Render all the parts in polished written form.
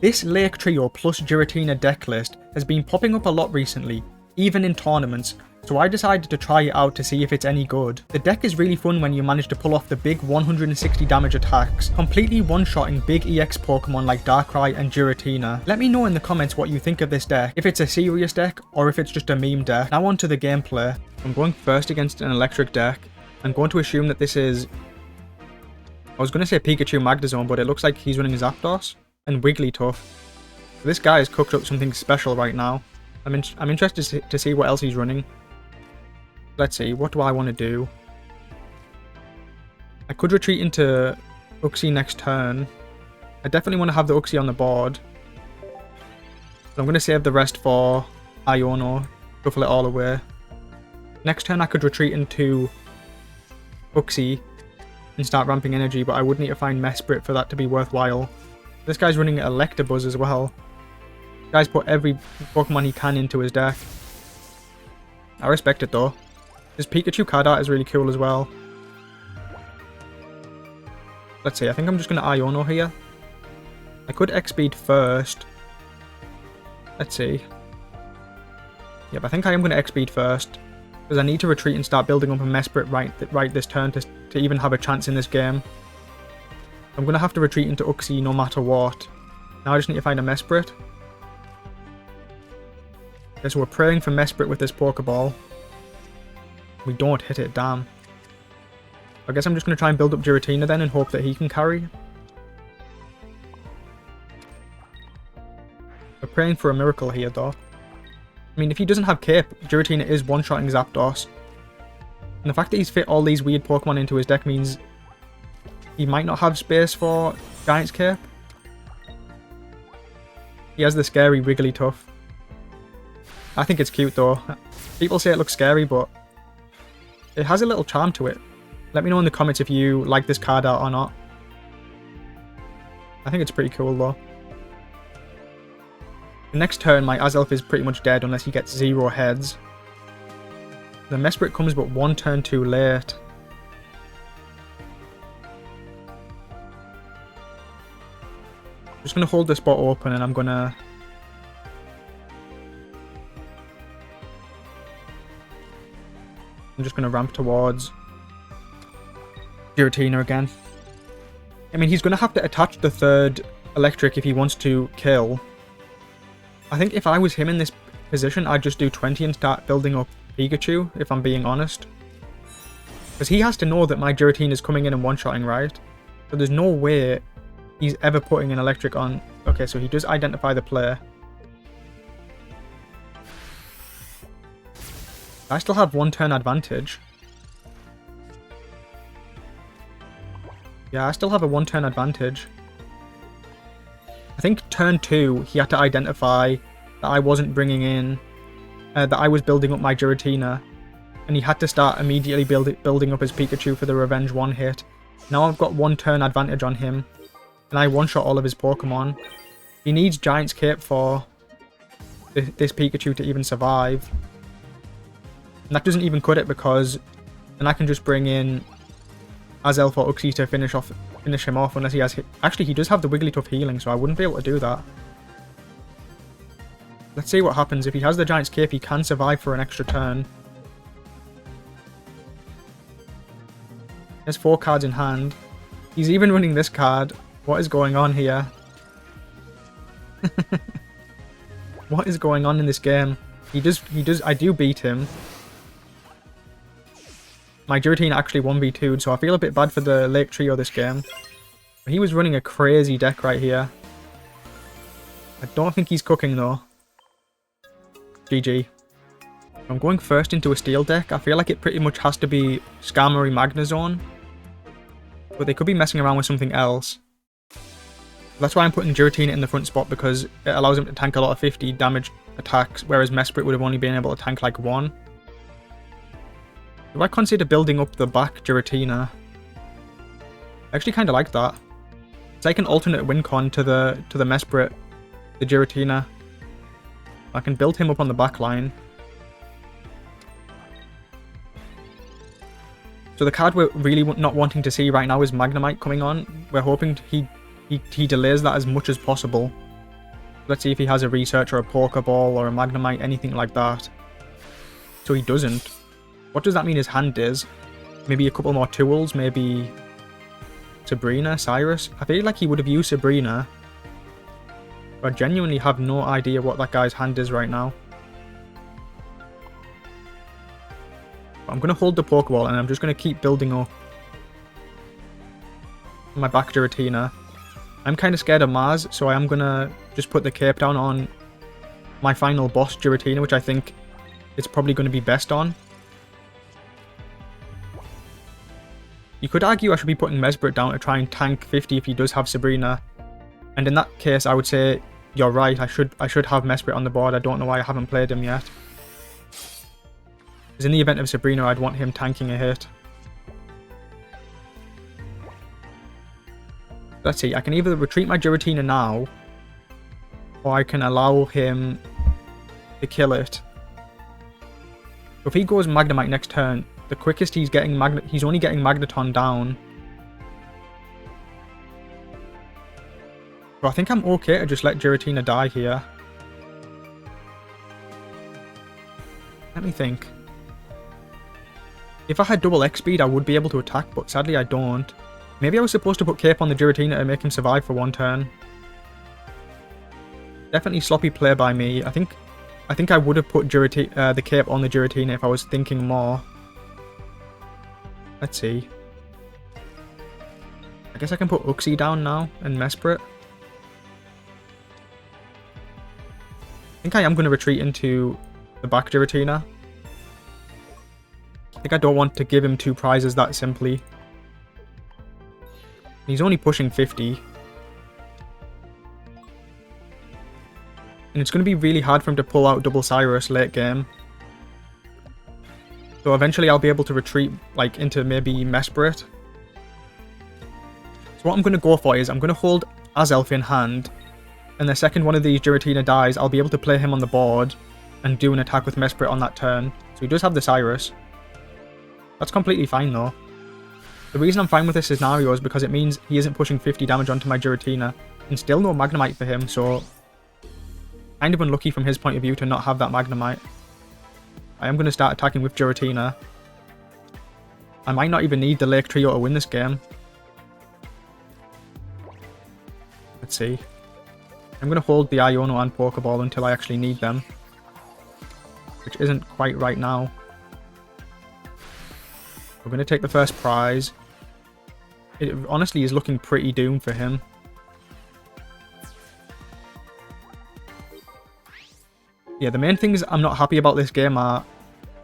This Lake Trio plus Giratina deck list has been popping up a lot recently, even in tournaments, so I decided to try it out to see if it's any good. The deck is really fun when you manage to pull off the big 160 damage attacks, completely one-shotting big EX Pokemon like Darkrai and Giratina. Let me know in the comments what you think of this deck, if it's a serious deck or if it's just a meme deck. Now on to the gameplay. I'm going first against an electric deck. I'm going to assume that this is... I was going to say Pikachu Magnezone, but it looks like he's running Zapdos and Wigglytuff. So this guy has cooked up something special right now. I'm interested to see what else he's running. Let's see, what do I want to do? I could retreat into Uxie next turn. I definitely want to have the Uxie on the board. But I'm going to save the rest for Iono, shuffle it all away. Next turn I could retreat into Uxie and start ramping energy, but I would need to find Mesprit for that to be worthwhile. This guy's running Electabuzz as well. This guy's put every Pokemon he can into his deck. I respect it though. This Pikachu card art is really cool as well. Let's see, I think I'm just going to Iono here. I could X-Speed first. Let's see. Yep, I think I am going to X-Speed first. Because I need to retreat and start building up a Mesprit right this turn to even have a chance in this game. I'm going to have to retreat into Uxie no matter what. Now I just need to find a Mesprit. Okay, so we're praying for Mesprit with this Pokeball. We don't hit it, damn. I guess I'm just going to try and build up Giratina then and hope that he can carry. We're praying for a miracle here though. I mean, if he doesn't have Cape, Giratina is one-shotting Zapdos. And the fact that he's fit all these weird Pokemon into his deck means he might not have space for Giant's Cape. He has the scary Wigglytuff. I think it's cute though. People say it looks scary, but it has a little charm to it. Let me know in the comments if you like this card art or not. I think it's pretty cool though. The next turn, my Azelf is pretty much dead unless he gets 0 heads. The Mesprit comes but 1 turn too late. I'm just going to hold the spot open and I'm going to... I'm just going to ramp towards Giratina again. I mean, he's going to have to attach the third electric if he wants to kill. I think if I was him in this position, I'd just do 20 and start building up Pikachu, if I'm being honest. Because he has to know that my Giratina is coming in and one-shotting, right? So there's no way he's ever putting an electric on. Okay, so he does identify the player. I still have 1 turn advantage. Yeah, I still have a 1 turn advantage. I think turn 2, he had to identify that I wasn't bringing in, that I was building up my Giratina, and he had to start immediately building up his Pikachu for the Revenge 1 hit. Now I've got 1 turn advantage on him, and I one-shot all of his Pokemon. He needs Giant's Cape for this Pikachu to even survive. And that doesn't even cut it because then I can just bring in Azelf or Uxie to finish him off unless he has... Actually, he does have the Wigglytuff healing, so I wouldn't be able to do that. Let's see what happens. If he has the Giant's Cape, he can survive for an extra turn. There's 4 cards in hand. He's even running this card. What is going on here? What is going on in this game? I do beat him. My Giratina actually 1v2'd, so I feel a bit bad for the Lake Trio this game. But he was running a crazy deck right here. I don't think he's cooking though. GG. I'm going first into a Steel deck. I feel like it pretty much has to be Skarmory Magnezone. But they could be messing around with something else. That's why I'm putting Giratina in the front spot, because it allows him to tank a lot of 50 damage attacks, whereas Mesprit would have only been able to tank like 1. Do I consider building up the back Giratina? I actually kind of like that. It's like an alternate win con to the Mesprit, the Giratina. I can build him up on the back line. So the card we're really not wanting to see right now is Magnemite coming on. We're hoping he delays that as much as possible. Let's see if he has a Research or a Pokeball or a Magnemite, anything like that. So he doesn't. What does that mean his hand is? Maybe a couple more tools, maybe Sabrina, Cyrus? I feel like he would have used Sabrina. But I genuinely have no idea what that guy's hand is right now. But I'm going to hold the Pokeball and I'm just going to keep building up my back Giratina. I'm kind of scared of Mars, so I am going to just put the cape down on my final boss Giratina, which I think it's probably going to be best on. You could argue I should be putting Mesbrit down to try and tank 50 if he does have Sabrina. And in that case, I would say you're right. I should have Mesbrit on the board. I don't know why I haven't played him yet. Because in the event of Sabrina, I'd want him tanking a hit. Let's see. I can either retreat my Giratina now, or I can allow him to kill it. If he goes Magnemite next turn, the quickest he's only getting Magneton down. So I think I'm okay to just let Giratina die here. Let me think. If I had double X speed, I would be able to attack, but sadly I don't. Maybe I was supposed to put Cape on the Giratina to make him survive for one turn. Definitely sloppy play by me. I think I would have put the Cape on the Giratina if I was thinking more. Let's see. I guess I can put Uxie down now and Mesprit. I think I am going to retreat into the back Giratina. I think I don't want to give him two prizes that simply. He's only pushing 50. And it's going to be really hard for him to pull out double Cyrus late game. So eventually I'll be able to retreat like into maybe Mesprit. So what I'm going to go for is I'm going to hold Azelf in hand. And the second one of these Giratina dies, I'll be able to play him on the board and do an attack with Mesprit on that turn. So he does have the Cyrus. That's completely fine though. The reason I'm fine with this scenario is because it means he isn't pushing 50 damage onto my Giratina. And still no Magnemite for him, so kind of unlucky from his point of view to not have that Magnemite. I am going to start attacking with Giratina. I might not even need the Lake Trio to win this game. Let's see. I'm going to hold the Iono and Pokeball until I actually need them. Which isn't quite right now. We're going to take the first prize. It honestly is looking pretty doomed for him. Yeah, the main things I'm not happy about this game are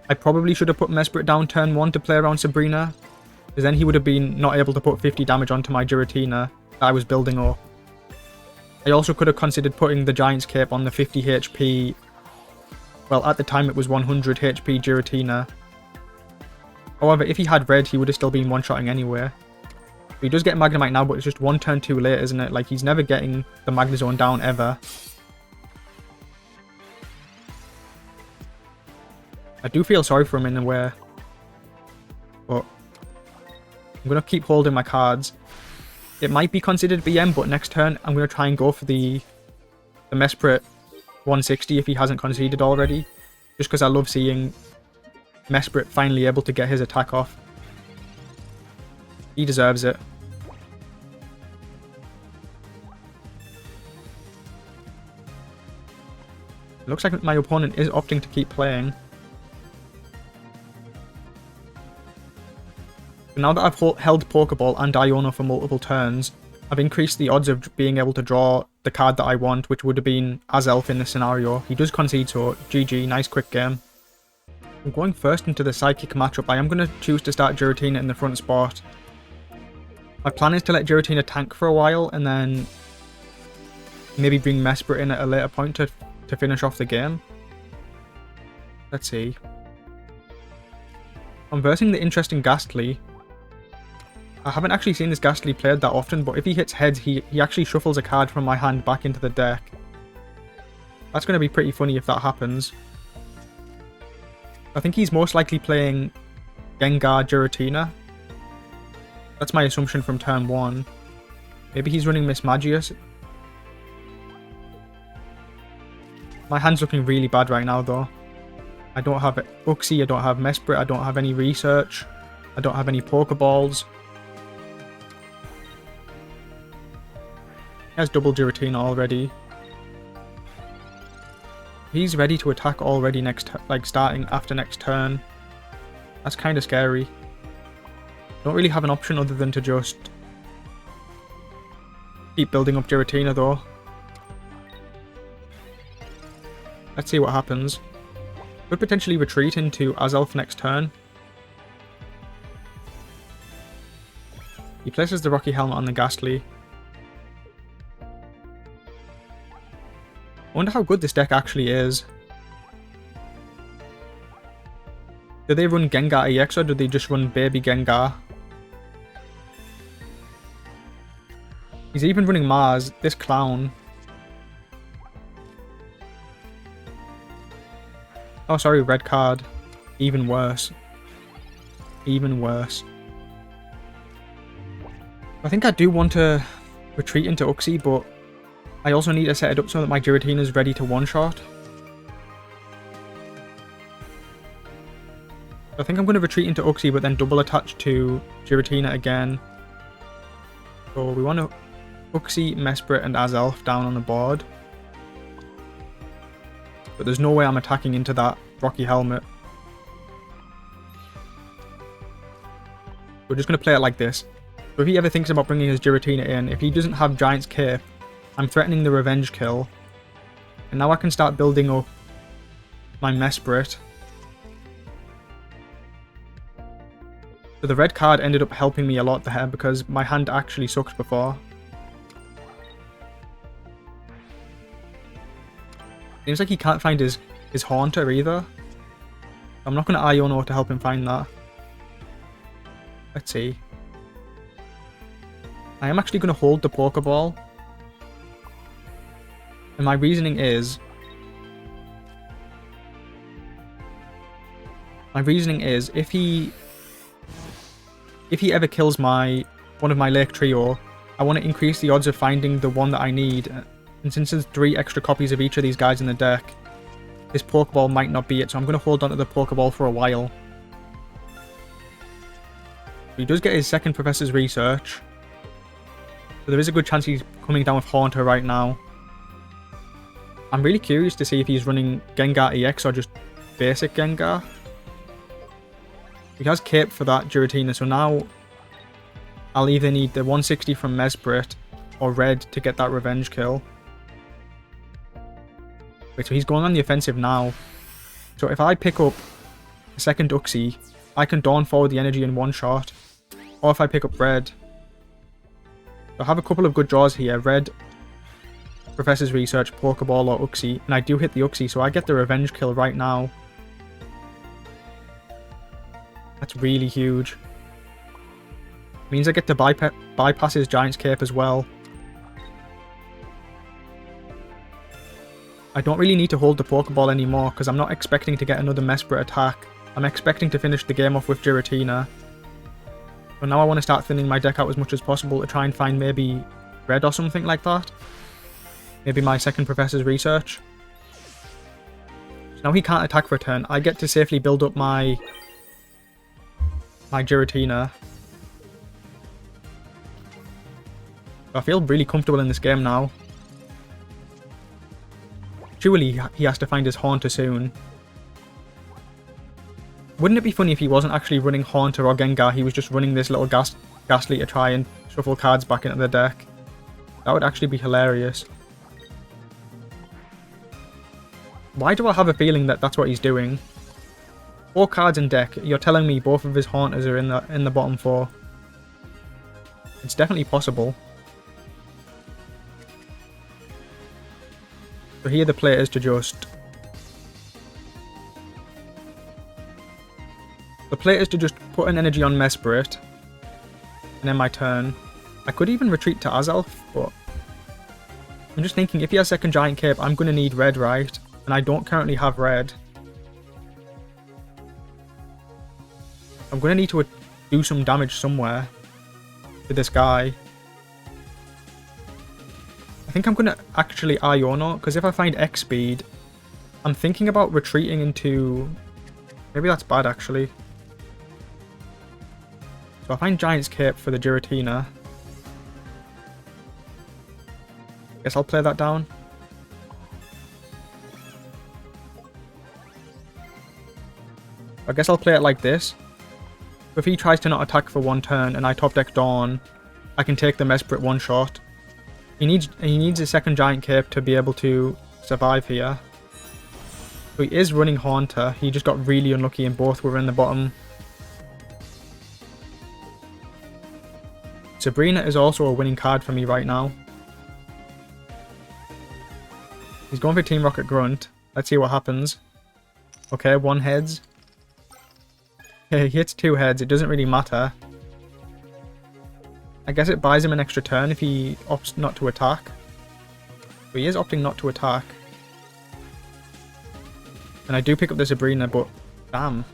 I probably should have put Mesprit down turn 1 to play around Sabrina, because then he would have been not able to put 50 damage onto my Giratina that I was building up. I also could have considered putting the Giant's Cape on the 50 HP, well at the time it was 100 HP Giratina. However, if he had red, he would have still been one-shotting anyway. He does get Magnemite now, but it's just one turn too late, isn't it? Like, he's never getting the Magnezone down ever. I do feel sorry for him in a way. But I'm going to keep holding my cards. It might be considered BM, but next turn I'm going to try and go for the Mesprit 160 if he hasn't conceded already. Just because I love seeing Mesprit finally able to get his attack off. He deserves it. It looks like my opponent is opting to keep playing. So now that I've held Pokeball and Iono for multiple turns, I've increased the odds of being able to draw the card that I want, which would have been Azelf in this scenario. He does concede, so GG, nice quick game. I'm going first into the Psychic matchup. I am going to choose to start Giratina in the front spot. My plan is to let Giratina tank for a while and then maybe bring Mesprit in at a later point to finish off the game. Let's see. I'm versing the interesting Ghastly. I haven't actually seen this Ghastly played that often, but if he hits heads, he actually shuffles a card from my hand back into the deck. That's going to be pretty funny if that happens. I think he's most likely playing Gengar Giratina. That's my assumption from turn 1. Maybe he's running Miss Magius. My hand's looking really bad right now though. I don't have Uxie, I don't have Mesprit, I don't have any research. I don't have any Pokeballs. He has double Giratina already. He's ready to attack already starting after next turn. That's kind of scary. Don't really have an option other than to just keep building up Giratina though. Let's see what happens. Could potentially retreat into Azelf next turn. He places the Rocky Helmet on the Ghastly. I wonder how good this deck actually is. Do they run Gengar EX or do they just run Baby Gengar? He's even running Mars, this clown. Oh, sorry, red card. Even worse. Even worse. I think I do want to retreat into Uxie, but I also need to set it up so that my Giratina is ready to one-shot. I think I'm going to retreat into Uxie, but then double attach to Giratina again. So we want to Uxie, Mesprit, and Azelf down on the board. But there's no way I'm attacking into that Rocky Helmet. We're just going to play it like this. So if he ever thinks about bringing his Giratina in, if he doesn't have Giant's Cape, I'm threatening the revenge kill. And now I can start building up my Mesprit. So the red card ended up helping me a lot there because my hand actually sucked before. Seems like he can't find his Haunter either. I'm not going to Iono to help him find that. Let's see. I am actually going to hold the Pokeball. And my reasoning is... if he ever kills one of my Lake Trio, I want to increase the odds of finding the one that I need. And since there's 3 extra copies of each of these guys in the deck, this Pokeball might not be it, so I'm going to hold on to the Pokeball for a while. He does get his second Professor's Research. So there is a good chance he's coming down with Haunter right now. I'm really curious to see if he's running Gengar EX or just basic Gengar. He has Cape for that Giratina, so now I'll either need the 160 from Mesprit or Red to get that revenge kill. Wait, so he's going on the offensive now. So if I pick up a second Uxie, I can Dawn forward the energy in one shot. Or if I pick up Red. I have a couple of good draws here. Red, Professor's Research, Pokeball or Uxie. And I do hit the Uxie, so I get the revenge kill right now. That's really huge. Means I get to bypass his Giant's Cape as well. I don't really need to hold the Pokeball anymore because I'm not expecting to get another Mesprit attack. I'm expecting to finish the game off with Giratina. So now I want to start thinning my deck out as much as possible to try and find maybe Red or something like that. Maybe my second Professor's Research. So now he can't attack for a turn. I get to safely build up my Giratina. I feel really comfortable in this game now. Surely he has to find his Haunter soon. Wouldn't it be funny if he wasn't actually running Haunter or Gengar, he was just running this little Ghastly to try and shuffle cards back into the deck? That would actually be hilarious. Why do I have a feeling that that's what he's doing? 4 cards in deck, you're telling me both of his Haunters are in the bottom 4. It's definitely possible. So here the play is to just... The play is to just put an energy on Mesprit. And then my turn. I could even retreat to Azelf, but... I'm just thinking, if he has second Giant Cape, I'm going to need Red, right? And I don't currently have Red. I'm going to need to do some damage somewhere to this guy. I think I'm going to actually Iono, because if I find X speed, I'm thinking about retreating into... Maybe that's bad, actually. So I find Giant's Cape for the Giratina. Guess I'll play that down. I guess I'll play it like this. If he tries to not attack for one turn and I top deck Dawn, I can take the Mesprit one shot. He needs a second Giant Cape to be able to survive here. So he is running Haunter. He just got really unlucky and both were in the bottom. Sabrina is also a winning card for me right now. He's going for Team Rocket Grunt. Let's see what happens. Okay, one heads. Okay, he hits two heads. It doesn't really matter. I guess it buys him an extra turn if he opts not to attack. But he is opting not to attack. And I do pick up the Sabrina, but damn.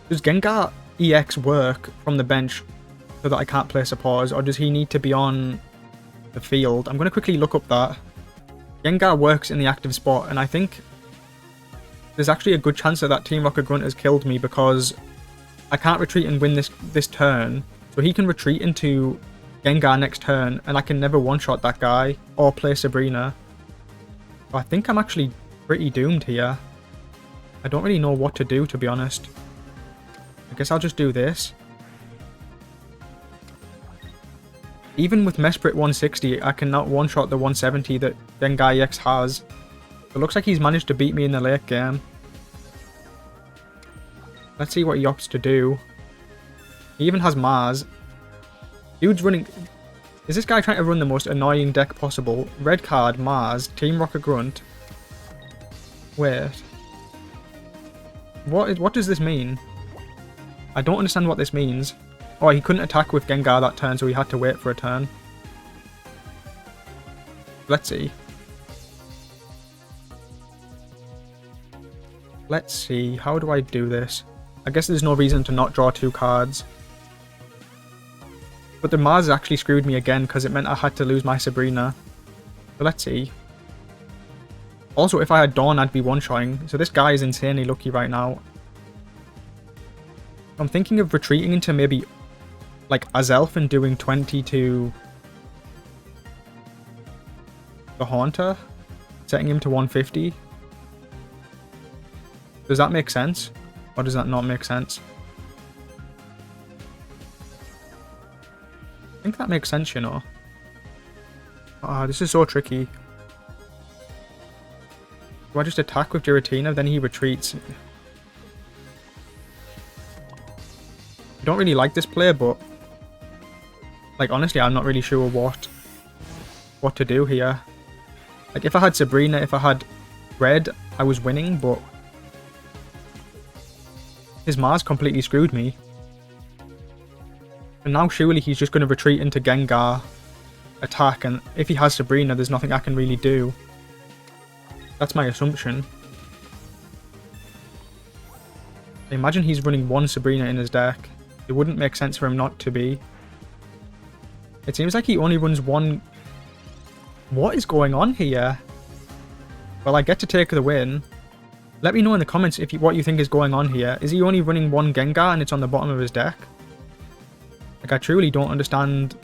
Does Gengar EX work from the bench so that I can't play supporters, or does he need to be on the field? I'm going to quickly look up that. Gengar works in the active spot, and I think there's actually a good chance that Team Rocket Grunt has killed me because I can't retreat and win this turn. So he can retreat into Gengar next turn, and I can never one-shot that guy or play Sabrina. So I think I'm actually pretty doomed here. I don't really know what to do, to be honest. I guess I'll just do this. Even with Mesprit 160, I cannot one-shot the 170 that Gengar EX has. It looks like he's managed to beat me in the late game. Let's see what he opts to do. He even has Mars. Dude's running... Is this guy trying to run the most annoying deck possible? Red card, Mars, Team Rocket Grunt. Wait. What does this mean? I don't understand what this means. Oh, he couldn't attack with Gengar that turn, so he had to wait for a turn. Let's see. Let's see. How do I do this? I guess there's no reason to not draw two cards. But the Mars actually screwed me again because it meant I had to lose my Sabrina. So let's see. Also, if I had Dawn, I'd be one-shotting. So this guy is insanely lucky right now. I'm thinking of retreating into maybe like Azelf and doing 20 to the Haunter, setting him to 150. Does that make sense? Or does that not make sense? I think that makes sense, you know. Ah, this is so tricky. Do I just attack with Giratina, then he retreats? I don't really like this play, but like honestly, I'm not really sure what to do here. Like if I had Sabrina, if I had Red, I was winning, but his Mars completely screwed me. And now surely he's just going to retreat into Gengar, attack, and if he has Sabrina, there's nothing I can really do. That's my assumption. Imagine he's running one Sabrina in his deck. It wouldn't make sense for him not to be. It seems like he only runs one... What is going on here? Well, I get to take the win. Let me know in the comments if what you think is going on here. Is he only running one Gengar and it's on the bottom of his deck? Like, I truly don't understand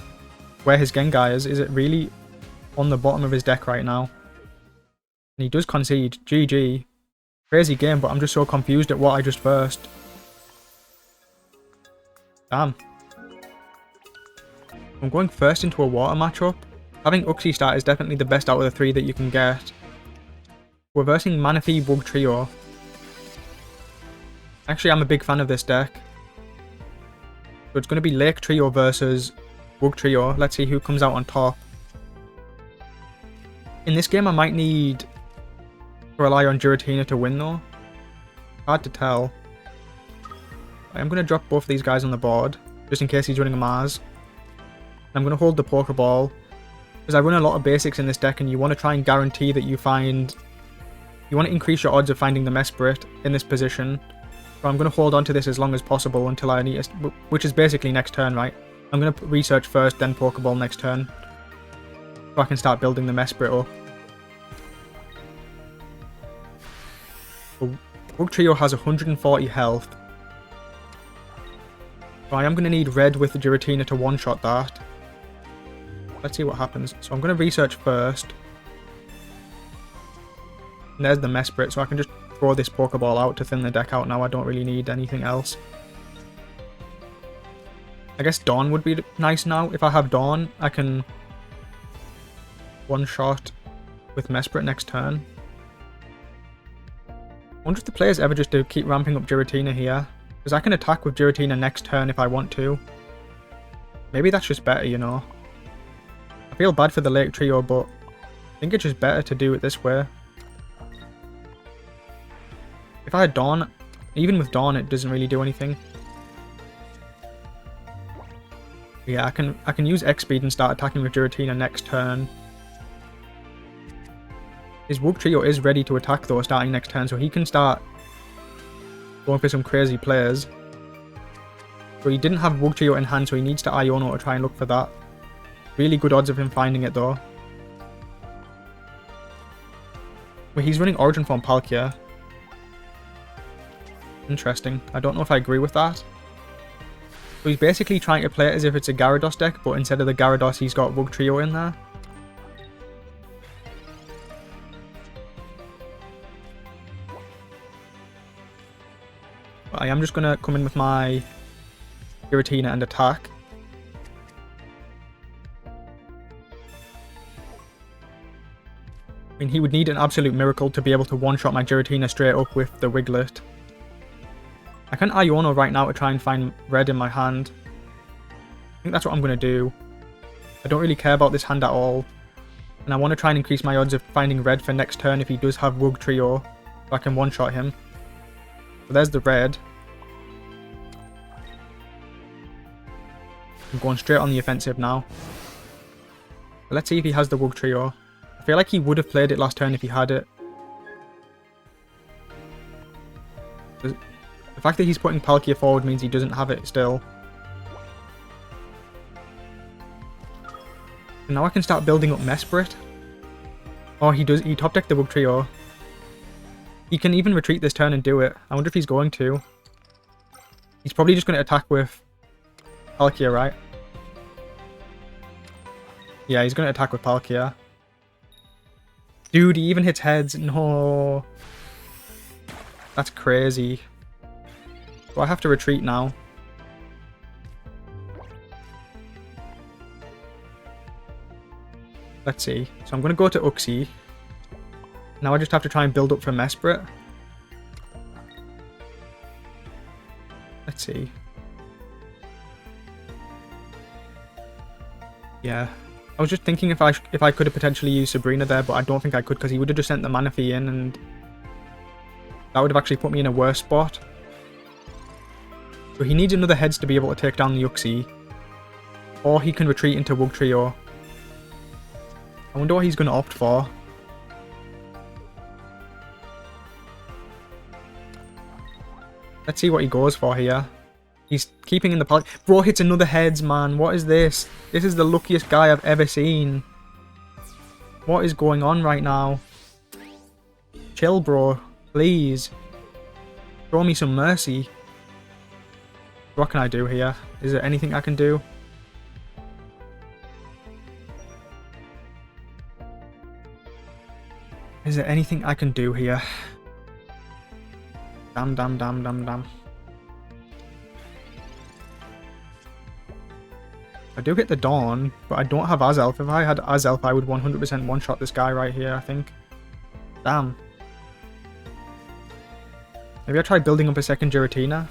where his Gengar is. Is it really on the bottom of his deck right now? And he does concede. GG. Crazy game, but I'm just so confused at what I just versed. Damn. I'm going first into a water matchup. Having Uxie start is definitely the best out of the three that you can get. We're versing Manaphy Wugtrio. Actually, I'm a big fan of this deck. So it's going to be Lake Trio versus Wugtrio. Let's see who comes out on top. In this game, I might need to rely on Giratina to win though. Hard to tell. I'm going to drop both these guys on the board, just in case he's running a Mars. I'm going to hold the Pokeball, because I run a lot of basics in this deck and you want to try and guarantee that you find... You want to increase your odds of finding the Mesprit in this position. So I'm going to hold on to this as long as possible until I need... Which is basically next turn, right? I'm going to research first, then Pokeball next turn. So I can start building the Mesprit up. Wugtrio has 140 health. So I am going to need red with the Giratina to one-shot that. Let's see what happens. So I'm going to research first. And there's the Mesprit, so I can just throw this Pokeball out to thin the deck out now. I don't really need anything else. I guess Dawn would be nice now. If I have Dawn, I can one-shot with Mesprit next turn. I wonder if the players ever just do keep ramping up Giratina here. Because I can attack with Giratina next turn if I want to. Maybe that's just better, you know. I feel bad for the late trio, but I think it's just better to do it this way. If I had Dawn, even with Dawn, it doesn't really do anything. Yeah, I can use X-Speed and start attacking with Giratina next turn. His Wugtrio is ready to attack though starting next turn, so he can start going for some crazy players. So he didn't have Wugtrio in hand, so he needs to Iono to try and look for that. Really good odds of him finding it though. Wait, he's running Origin Form Palkia. Interesting. I don't know if I agree with that. So he's basically trying to play it as if it's a Gyarados deck, but instead of the Gyarados, he's got Wugtrio in there. But I am just going to come in with my Giratina and attack. I mean, he would need an absolute miracle to be able to one-shot my Giratina straight up with the Wiglet. I can Iono right now to try and find red in my hand. I think that's what I'm going to do. I don't really care about this hand at all. And I want to try and increase my odds of finding red for next turn if he does have Wugtrio, so I can one-shot him. So there's the red. I'm going straight on the offensive now. But let's see if he has the Wugtrio. I feel like he would have played it last turn if he had it. The fact that he's putting Palkia forward means he doesn't have it still. And now I can start building up Mesprit. Oh, he does. He top decked the Wugtrio. He can even retreat this turn and do it. I wonder if he's going to. He's probably just going to attack with Palkia, right? Yeah, he's going to attack with Palkia. Dude, he even hits heads. No. That's crazy. So I have to retreat now. Let's see. So I'm going to go to Uxie. Now I just have to try and build up for Mesprit. Let's see. Yeah. I was just thinking if I could have potentially used Sabrina there, but I don't think I could because he would have just sent the Manaphy in and that would have actually put me in a worse spot. So he needs another heads to be able to take down the Uxie. Or he can retreat into Wugtrio. I wonder what he's going to opt for. Let's see what he goes for here. He's keeping in the Palkia. Bro hits another heads, man. What is this? This is the luckiest guy I've ever seen. What is going on right now? Chill, bro. Please. Show me some mercy. What can I do here? Is there anything I can do? Is there anything I can do here? Damn, damn, damn, damn, damn. I do get the Dawn, but I don't have Azelf. If I had Azelf, I would 100% one-shot this guy right here, I think. Damn. Maybe I try building up a second Giratina.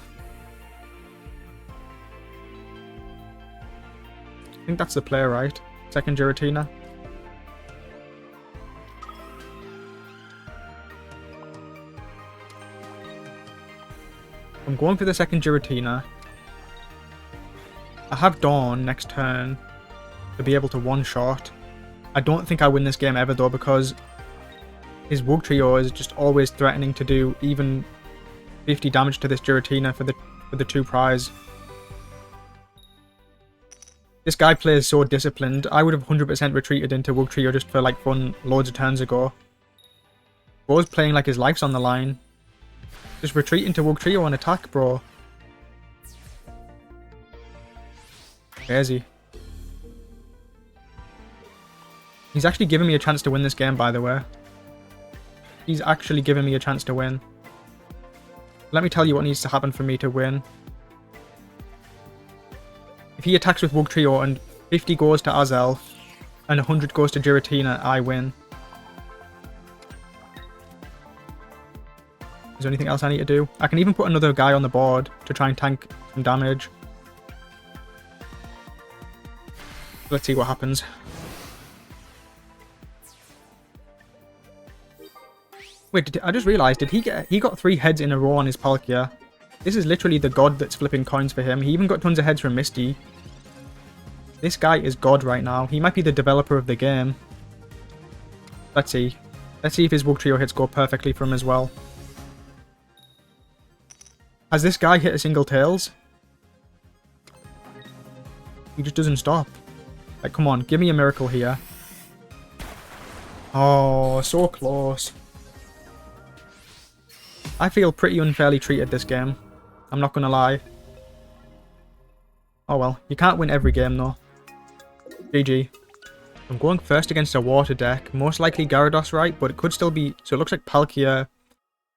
I think that's the play, right? Second Giratina. I'm going for the second Giratina. I have Dawn next turn to be able to one-shot. I don't think I win this game ever though because his Wugtrio is just always threatening to do even 50 damage to this Giratina for the 2 prize. This guy plays so disciplined. I would have 100% retreated into Wugtrio just for like fun loads of turns ago. Bro's playing like his life's on the line. Just retreat into Wugtrio and attack, bro. Crazy. He's actually giving me a chance to win this game, by the way. He's actually giving me a chance to win. Let me tell you what needs to happen for me to win. If he attacks with Wugtrio and 50 goes to Azelf and 100 goes to Giratina, I win. Is there anything else I need to do? I can even put another guy on the board to try and tank some damage. Let's see what happens. Wait, I just realised, he got 3 heads in a row on his Palkia. This is literally the god that's flipping coins for him. He even got tons of heads from Misty. This guy is god right now. He might be the developer of the game. Let's see. Let's see if his Wugtrio hits go perfectly for him as well. Has this guy hit a single Tails? He just doesn't stop. Like, come on, give me a miracle here. Oh, so close. I feel pretty unfairly treated this game. I'm not gonna lie. Oh well, you can't win every game though. GG. I'm going first against a water deck. Most likely Gyarados, right? But it could still be... So it looks like Palkia.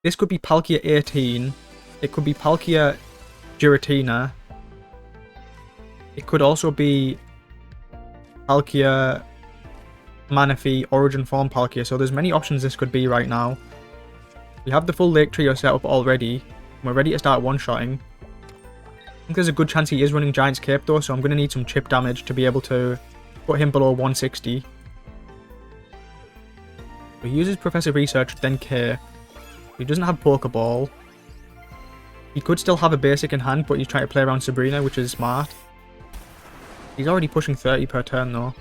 This could be Palkia 18. It could be Palkia Giratina. It could also be Palkia Manaphy Origin Form Palkia. So there's many options this could be right now. We have the full Lake Trio set up already. We're ready to start one-shotting. I think there's a good chance he is running Giant's Cape though, so I'm going to need some chip damage to be able to put him below 160. He uses Professor Research, then K. He doesn't have Pokeball. He could still have a basic in hand, but he's trying to play around Sabrina, which is smart. He's already pushing 30 per turn though.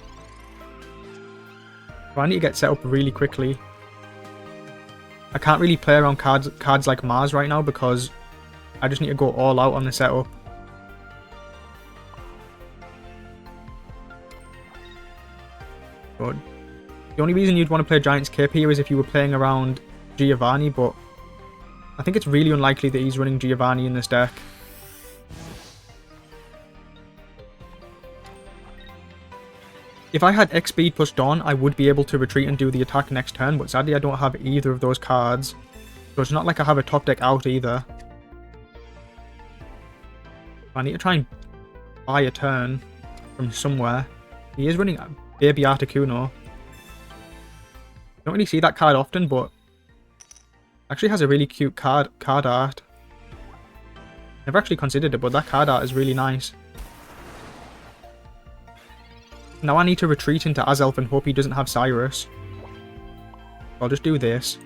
So I need to get set up really quickly. I can't really play around cards like Mars right now because I just need to go all out on the setup. But the only reason you'd want to play Giant's Cape here is if you were playing around Giovanni, but I think it's really unlikely that he's running Giovanni in this deck. If I had X speed plus Dawn, I would be able to retreat and do the attack next turn, but sadly I don't have either of those cards. So it's not like I have a top deck out either. I need to try and buy a turn from somewhere. He is running Baby Articuno. Don't really see that card often, but actually has a really cute card art. Never actually considered it, but that card art is really nice. Now I need to retreat into Azelf and hope he doesn't have Cyrus. I'll just do this.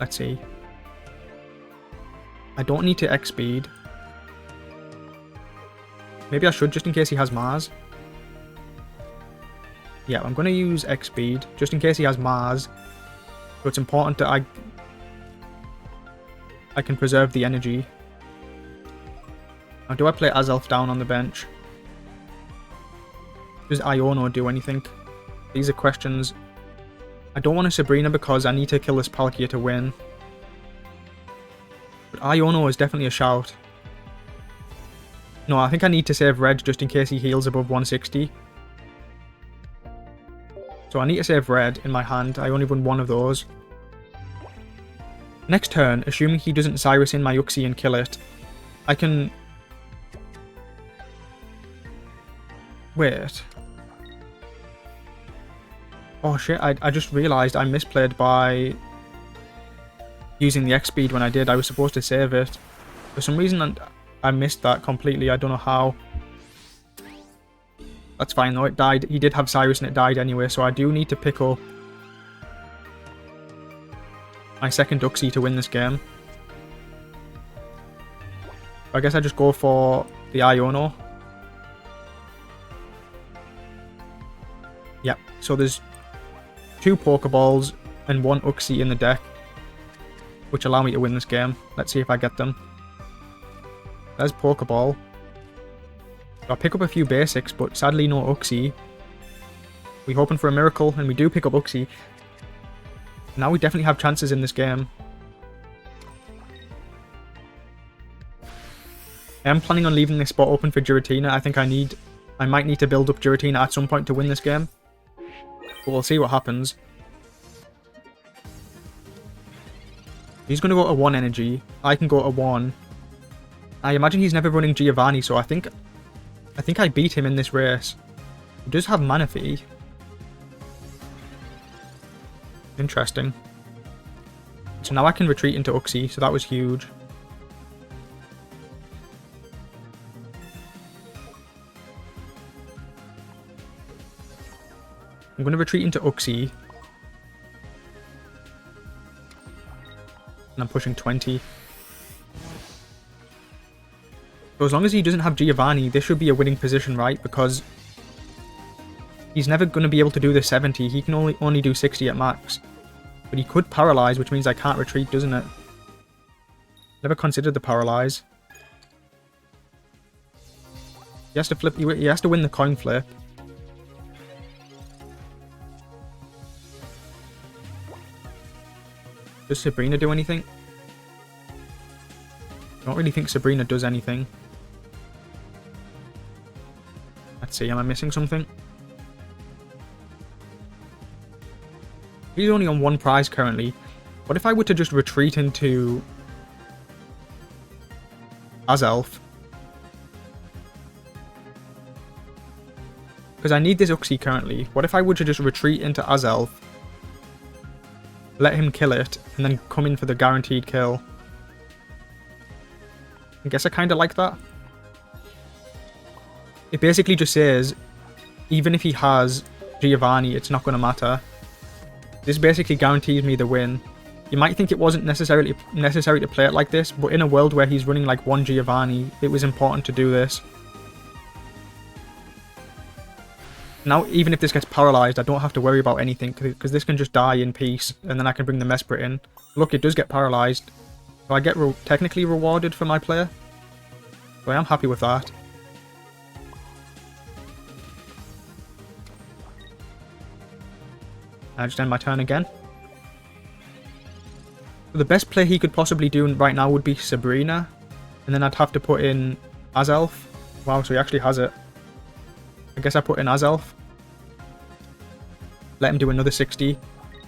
Let's see. I don't need to X-Speed. Maybe I should just in case he has Mars. Yeah, I'm going to use X-Speed just in case he has Mars. So it's important that I can preserve the energy. Now do I play Azelf down on the bench? Does Iono do anything? These are questions. I don't want a Sabrina because I need to kill this Palkia to win. But Iono is definitely a shout. No, I think I need to save Red just in case he heals above 160. So I need to save Red in my hand. I only run one of those. Next turn, assuming he doesn't Cyrus in my Uxie and kill it, I can... Wait. Oh shit, I just realised I misplayed by using the X-Speed when I did. I was supposed to save it. For some reason I missed that completely, I don't know how. That's fine though, it died. He did have Cyrus and it died anyway, so I do need to pick up my second Uxie to win this game. I guess I just go for the Iono. Yep, so there's 2 Pokeballs and 1 Uxie in the deck, which allow me to win this game. Let's see if I get them. There's Pokeball. I pick up a few basics, but sadly no Uxie. We're hoping for a miracle, and we do pick up Uxie. Now we definitely have chances in this game. I am planning on leaving this spot open for Giratina. I think I might need to build up Giratina at some point to win this game. But we'll see what happens. He's going to go to 1 energy. I can go to 1. I imagine he's never running Giovanni, so I think I beat him in this race. He does have Manaphy. Interesting. So now I can retreat into Uxie, so that was huge. I'm going to retreat into Uxie. And I'm pushing 20. So as long as he doesn't have Giovanni, this should be a winning position, right? Because he's never going to be able to do the 70. He can only do 60 at max. But he could paralyze, which means I can't retreat, doesn't it? Never considered the paralyze. He has to flip. He has to win the coin flip. Does Sabrina do anything? I don't really think Sabrina does anything. Let's see, am I missing something? He's only on 1 prize currently. What if I were to just retreat into Azelf? Because I need this Uxie currently. What if I were to just retreat into Azelf, let him kill it, and then come in for the guaranteed kill? I guess I kind of like that. It basically just says, even if he has Giovanni, it's not going to matter. This basically guarantees me the win. You might think it wasn't necessary to play it like this, but in a world where he's running like 1 Giovanni, it was important to do this. Now, even if this gets paralyzed, I don't have to worry about anything, because this can just die in peace, and then I can bring the Mesprit in. Look, it does get paralyzed. So I get technically rewarded for my play. So I am happy with that. I just end my turn again. So the best play he could possibly do right now would be Sabrina. And then I'd have to put in Azelf. Wow, so he actually has it. I guess I put in Azelf. Let him do another 60.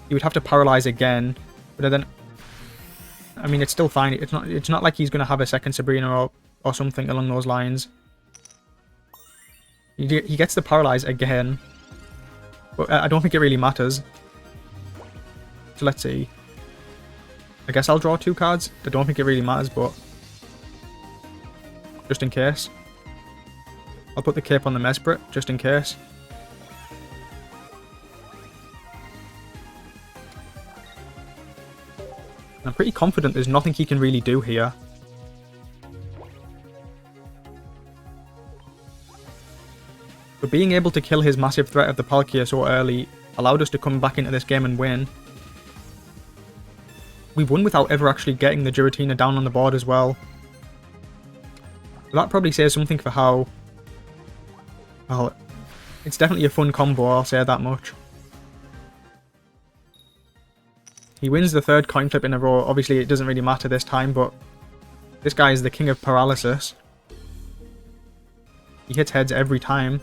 He would have to paralyze again. But then, I mean, it's still fine. It's not like he's going to have a second Sabrina or something along those lines. He gets the paralyze again. But I don't think it really matters. So let's see. I guess I'll draw 2 cards. I don't think it really matters, but just in case. I'll put the cape on the Mesprit, just in case. I'm pretty confident there's nothing he can really do here. But being able to kill his massive threat of the Palkia so early allowed us to come back into this game and win. We won without ever actually getting the Giratina down on the board as well. So that probably says something for how... Well, it's definitely a fun combo, I'll say that much. He wins the 3rd coin flip in a row. Obviously, it doesn't really matter this time, but this guy is the king of paralysis. He hits heads every time.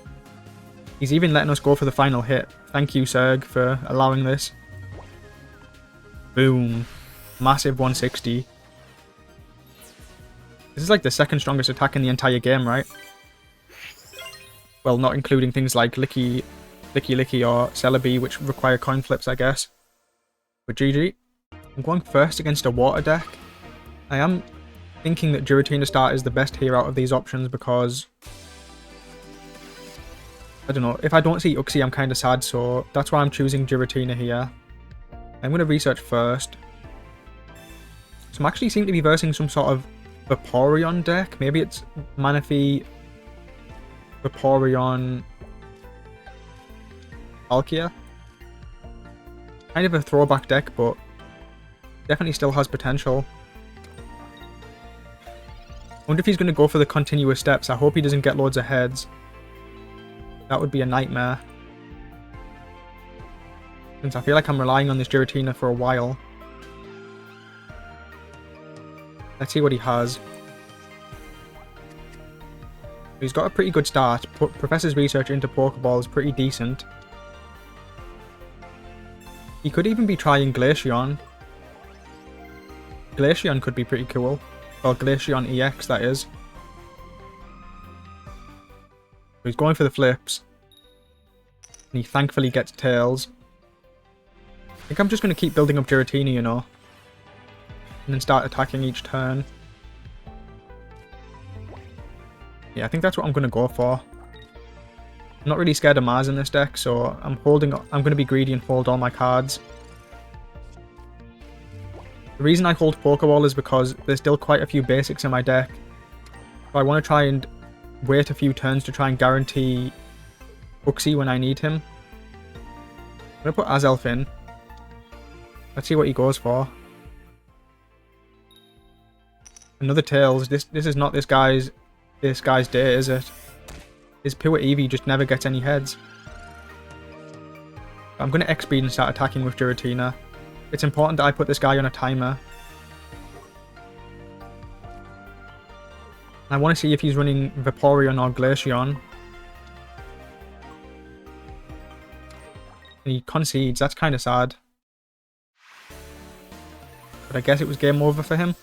He's even letting us go for the final hit. Thank you, Serg, for allowing this. Boom. Massive 160. This is like the 2nd strongest attack in the entire game, right? Well, not including things like Licky or Celebi, which require coin flips, I guess. But GG. I'm going first against a water deck. I am thinking that Giratina Start is the best here out of these options because... I don't know. If I don't see Uxie, I'm kind of sad, so that's why I'm choosing Giratina here. I'm going to research first. So I'm actually seem to be versing some sort of Vaporeon deck. Maybe it's Manaphy, Vaporeon, Palkia. Kind of a throwback deck, but definitely still has potential. Wonder if he's going to go for the continuous steps. I hope he doesn't get loads of heads. That would be a nightmare. Since I feel like I'm relying on this Giratina for a while. Let's see what he has. He's got a pretty good start. Professor's research into Pokeball is pretty decent. He could even be trying Glaceon. Glaceon could be pretty cool. Or Glaceon EX, that is. He's going for the flips. And he thankfully gets Tails. I think I'm just going to keep building up Giratina, you know. And then start attacking each turn. Yeah, I think that's what I'm going to go for. I'm not really scared of Mars in this deck, so I'm going to be greedy and hold all my cards. The reason I hold Pokeball is because there's still quite a few basics in my deck. So I want to try and wait a few turns to try and guarantee Uxie when I need him. I'm going to put Azelf in. Let's see what he goes for. Another Tails. This is not this guy's day, is it? His pure Eevee just never gets any heads. I'm going to X-Speed and start attacking with Giratina. It's important that I put this guy on a timer. I want to see if he's running Vaporeon or Glaceon. And he concedes. That's kind of sad. But I guess it was game over for him.